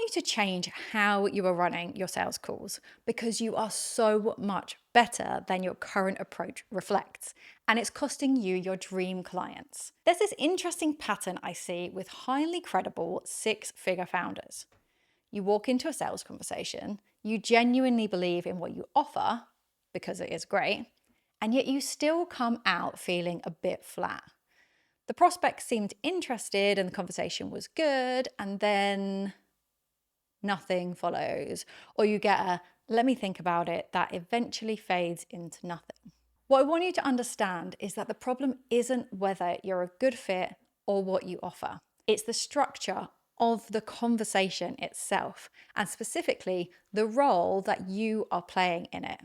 you to change how you are running your sales calls because you are so much better than your current approach reflects, and it's costing you your dream clients. There's this interesting pattern I see with highly credible six-figure founders. You walk into a sales conversation, you genuinely believe in what you offer because it is great, and yet you still come out feeling a bit flat. The prospect seemed interested and the conversation was good, and then nothing follows, or you get a let me think about it that eventually fades into nothing. What I want you to understand is that the problem isn't whether you're a good fit or what you offer. It's the structure of the conversation itself, and specifically the role that you are playing in it.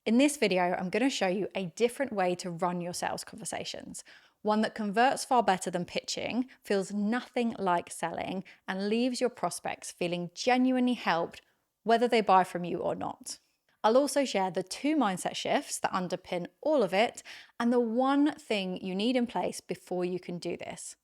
In this video, I'm going to show you a different way to run your sales conversations. One that converts far better than pitching, feels nothing like selling, and leaves your prospects feeling genuinely helped, whether they buy from you or not. I'll also share the 2 mindset shifts that underpin all of it, and the one thing you need in place before you can do this.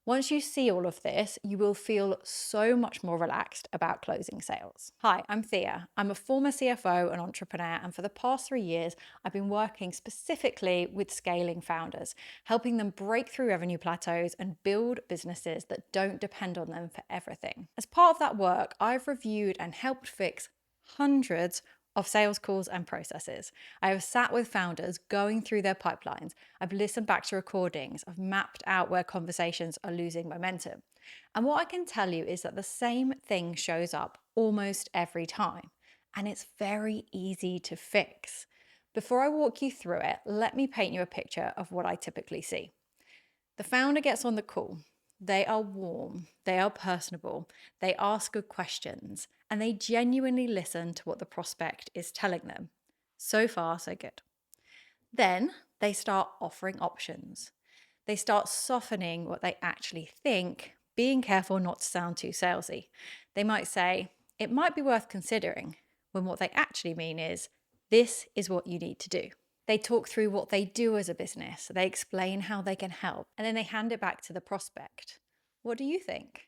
Once you see all of this, you will feel so much more relaxed about closing sales. Hi, I'm Thea. I'm a former CFO and entrepreneur, and for the past 3 years, I've been working specifically with scaling founders, helping them break through revenue plateaus and build businesses that don't depend on them for everything. As part of that work, I've reviewed and helped fix hundreds of sales calls and processes. I have sat with founders going through their pipelines. I've listened back to recordings. I've mapped out where conversations are losing momentum. And what I can tell you is that the same thing shows up almost every time. And it's very easy to fix. Before I walk you through it, let me paint you a picture of what I typically see. The founder gets on the call. They are warm, they are personable, they ask good questions, and they genuinely listen to what the prospect is telling them. So far, so good. Then they start offering options. They start softening what they actually think, being careful not to sound too salesy. They might say, it might be worth considering, when what they actually mean is, this is what you need to do. They talk through what they do as a business. They explain how they can help, and then they hand it back to the prospect. What do you think?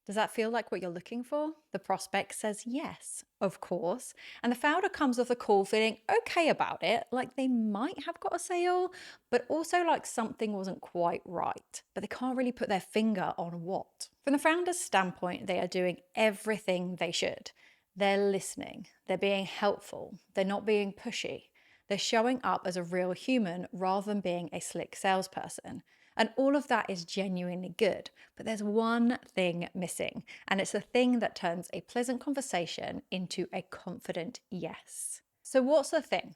Does that feel like what you're looking for? The prospect says yes, of course. And the founder comes off the call feeling okay about it, like they might have got a sale, but also like something wasn't quite right. But they can't really put their finger on what. From the founder's standpoint, they are doing everything they should. They're listening, they're being helpful, they're not being pushy. They're showing up as a real human rather than being a slick salesperson. And all of that is genuinely good. But there's one thing missing, and it's the thing that turns a pleasant conversation into a confident yes. So what's the thing?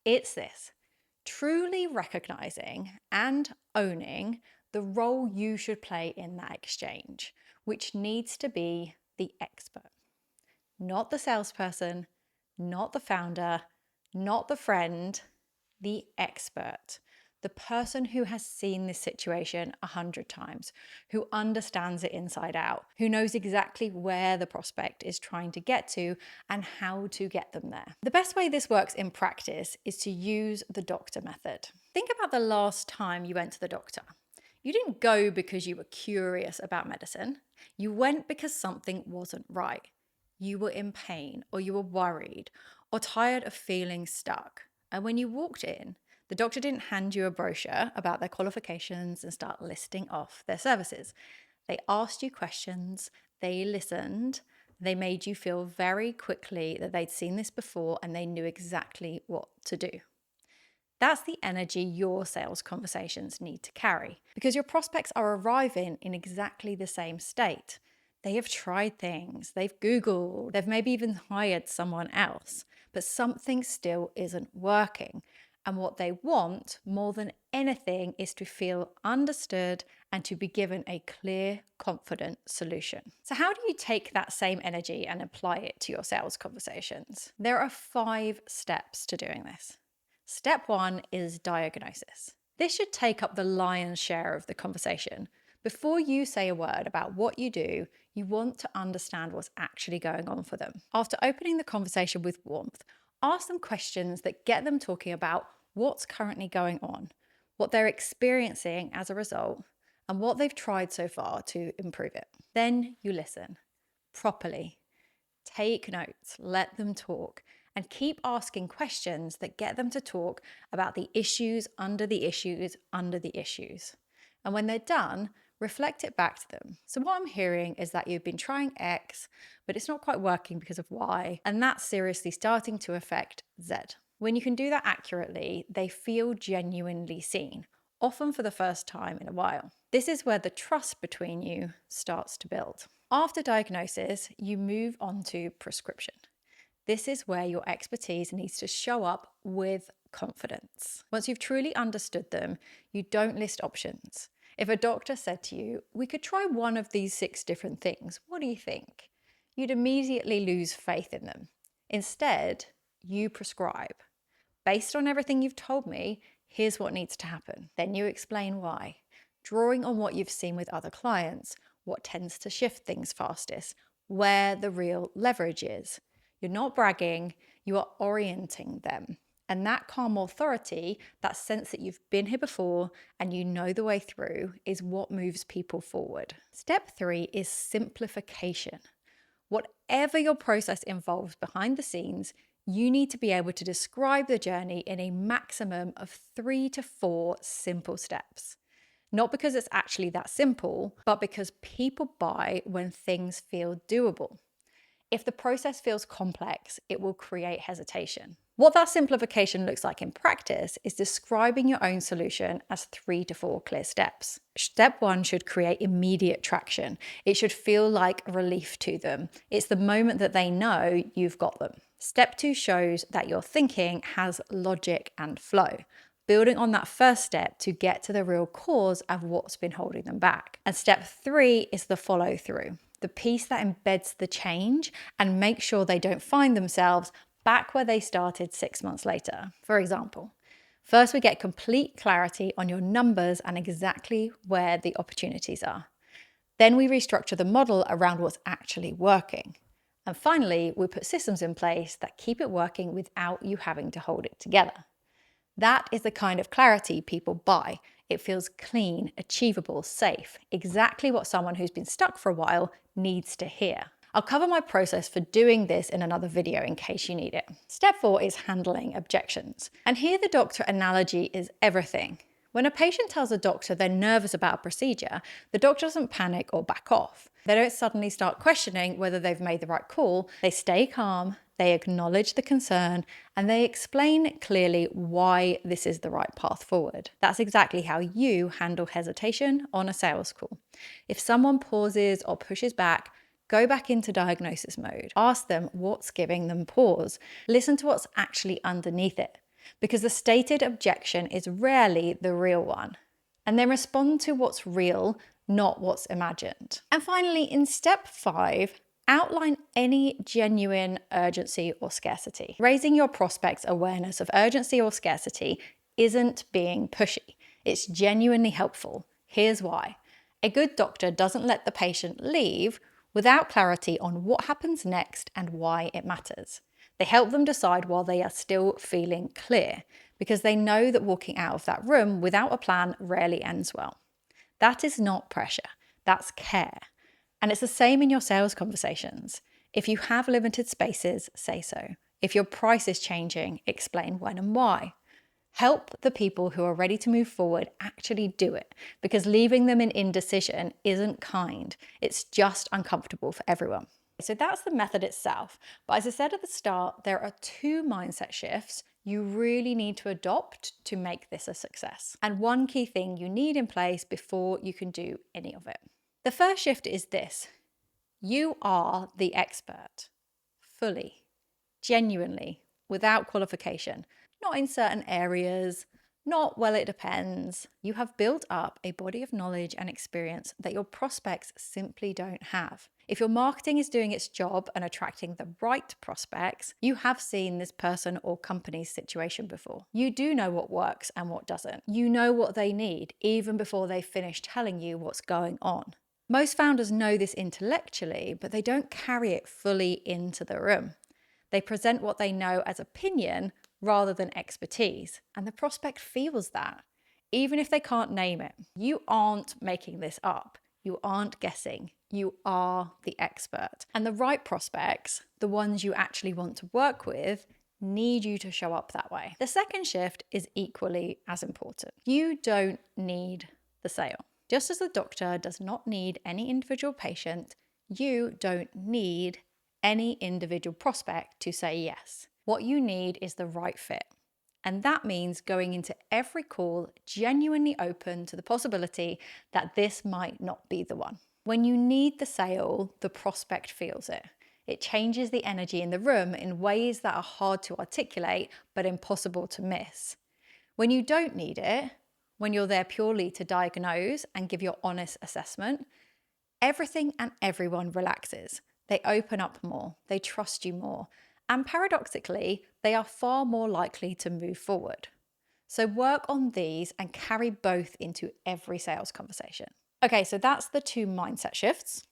It's this: truly recognizing and owning the role you should play in that exchange, which needs to be the expert, not the salesperson, not the founder, not the friend, the expert, the person who has seen this situation 100 times, who understands it inside out, who knows exactly where the prospect is trying to get to and how to get them there. The best way this works in practice is to use the doctor method. Think about the last time you went to the doctor. You didn't go because you were curious about medicine. You went because something wasn't right. You were in pain, or you were worried, or tired of feeling stuck. And when you walked in, the doctor didn't hand you a brochure about their qualifications and start listing off their services. They asked you questions, they listened, they made you feel very quickly that they'd seen this before and they knew exactly what to do. That's the energy your sales conversations need to carry, because your prospects are arriving in exactly the same state. They have tried things, they've Googled, they've maybe even hired someone else, but something still isn't working. And what they want more than anything is to feel understood and to be given a clear, confident solution. So how do you take that same energy and apply it to your sales conversations? There are 5 steps to doing this. Step 1 is diagnosis. This should take up the lion's share of the conversation. Before you say a word about what you do, you want to understand what's actually going on for them. After opening the conversation with warmth, ask them questions that get them talking about what's currently going on, what they're experiencing as a result, and what they've tried so far to improve it. Then you listen. properly. Take notes, let them talk, and keep asking questions that get them to talk about the issues under the issues under the issues. And when they're done, reflect it back to them. So what I'm hearing is that you've been trying X, but it's not quite working because of Y, and that's seriously starting to affect Z. When you can do that accurately, they feel genuinely seen, often for the first time in a while. This is where the trust between you starts to build. After diagnosis, you move on to prescription. This is where your expertise needs to show up with confidence. Once you've truly understood them, you don't list options. If a doctor said to you, "We could try one of these 6 different things, what do you think?" You'd immediately lose faith in them. Instead, you prescribe. Based on everything you've told me, here's what needs to happen. Then you explain why, drawing on what you've seen with other clients, what tends to shift things fastest, where the real leverage is. You're not bragging, you are orienting them. And that calm authority, that sense that you've been here before and you know the way through, is what moves people forward. Step 3 is simplification. Whatever your process involves behind the scenes, you need to be able to describe the journey in a maximum of 3 to 4 simple steps. Not because it's actually that simple, but because people buy when things feel doable. If the process feels complex, it will create hesitation. What that simplification looks like in practice is describing your own solution as 3 to 4 clear steps. Step 1 should create immediate traction. It should feel like relief to them. It's the moment that they know you've got them. Step 2 shows that your thinking has logic and flow, building on that first step to get to the real cause of what's been holding them back. And step 3 is the follow through, the piece that embeds the change and makes sure they don't find themselves back where they started 6 months later. For example, first we get complete clarity on your numbers and exactly where the opportunities are. Then we restructure the model around what's actually working. And finally, we put systems in place that keep it working without you having to hold it together. That is the kind of clarity people buy. It feels clean, achievable, safe, exactly what someone who's been stuck for a while needs to hear. I'll cover my process for doing this in another video in case you need it. Step 4 is handling objections. And here the doctor analogy is everything. When a patient tells a doctor they're nervous about a procedure, the doctor doesn't panic or back off. They don't suddenly start questioning whether they've made the right call. They stay calm, they acknowledge the concern, and they explain clearly why this is the right path forward. That's exactly how you handle hesitation on a sales call. If someone pauses or pushes back, go back into diagnosis mode. Ask them what's giving them pause. Listen to what's actually underneath it, because the stated objection is rarely the real one. And then respond to what's real, not what's imagined. And finally, in step 5, outline any genuine urgency or scarcity. Raising your prospects' awareness of urgency or scarcity isn't being pushy. It's genuinely helpful. Here's why. A good doctor doesn't let the patient leave without clarity on what happens next and why it matters. They help them decide while they are still feeling clear, because they know that walking out of that room without a plan rarely ends well. That is not pressure, that's care. And it's the same in your sales conversations. If you have limited spaces, say so. If your price is changing, explain when and why. Help the people who are ready to move forward actually do it, because leaving them in indecision isn't kind. It's just uncomfortable for everyone. So that's the method itself. But as I said at the start, there are 2 mindset shifts you really need to adopt to make this a success. And one key thing you need in place before you can do any of it. The first shift is this: you are the expert, fully, genuinely, without qualification, not in certain areas, not well, it depends. You have built up a body of knowledge and experience that your prospects simply don't have. If your marketing is doing its job and attracting the right prospects, you have seen this person or company's situation before. You do know what works and what doesn't. You know what they need even before they finish telling you what's going on. Most founders know this intellectually, but they don't carry it fully into the room. They present what they know as opinion rather than expertise, and the prospect feels that, even if they can't name it. You aren't making this up. You aren't guessing. You are the expert. And the right prospects, the ones you actually want to work with, need you to show up that way. The second shift is equally as important. You don't need the sale. Just as the doctor does not need any individual patient, you don't need any individual prospect to say yes. What you need is the right fit. And that means going into every call genuinely open to the possibility that this might not be the one. When you need the sale, the prospect feels it. It changes the energy in the room in ways that are hard to articulate but impossible to miss. When you don't need it, when you're there purely to diagnose and give your honest assessment, everything and everyone relaxes. They open up more, they trust you more, and paradoxically, they are far more likely to move forward. So work on these and carry both into every sales conversation. Okay, so that's the 2 mindset shifts.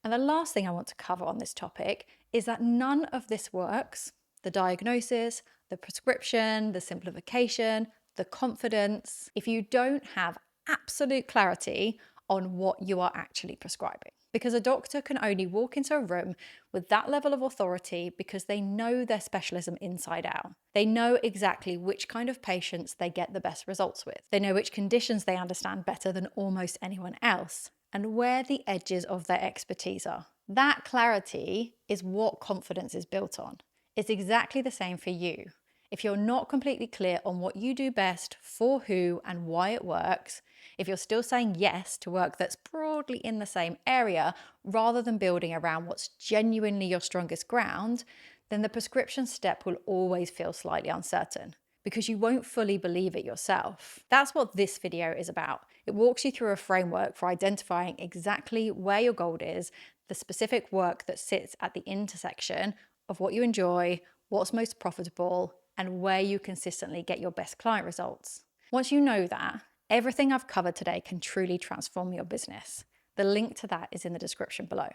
And the last thing I want to cover on this topic is that none of this works. The diagnosis, the prescription, the simplification, the confidence, if you don't have absolute clarity on what you are actually prescribing. Because a doctor can only walk into a room with that level of authority because they know their specialism inside out. They know exactly which kind of patients they get the best results with. They know which conditions they understand better than almost anyone else, and where the edges of their expertise are. That clarity is what confidence is built on. It's exactly the same for you. If you're not completely clear on what you do best, for who, and why it works, if you're still saying yes to work that's broadly in the same area rather than building around what's genuinely your strongest ground, then the prescription step will always feel slightly uncertain because you won't fully believe it yourself. That's what this video is about. It walks you through a framework for identifying exactly where your gold is, the specific work that sits at the intersection of what you enjoy, what's most profitable, and where you consistently get your best client results. Once you know that, everything I've covered today can truly transform your business. The link to that is in the description below.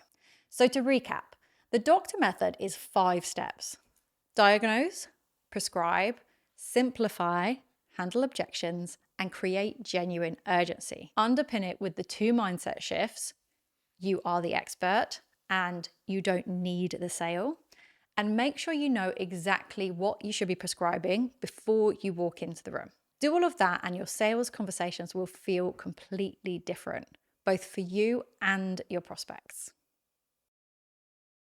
So to recap, the doctor method is 5 steps. Diagnose, prescribe, simplify, handle objections, and create genuine urgency. Underpin it with the 2 mindset shifts. You are the expert and you don't need the sale. And make sure you know exactly what you should be prescribing before you walk into the room. Do all of that and your sales conversations will feel completely different, both for you and your prospects.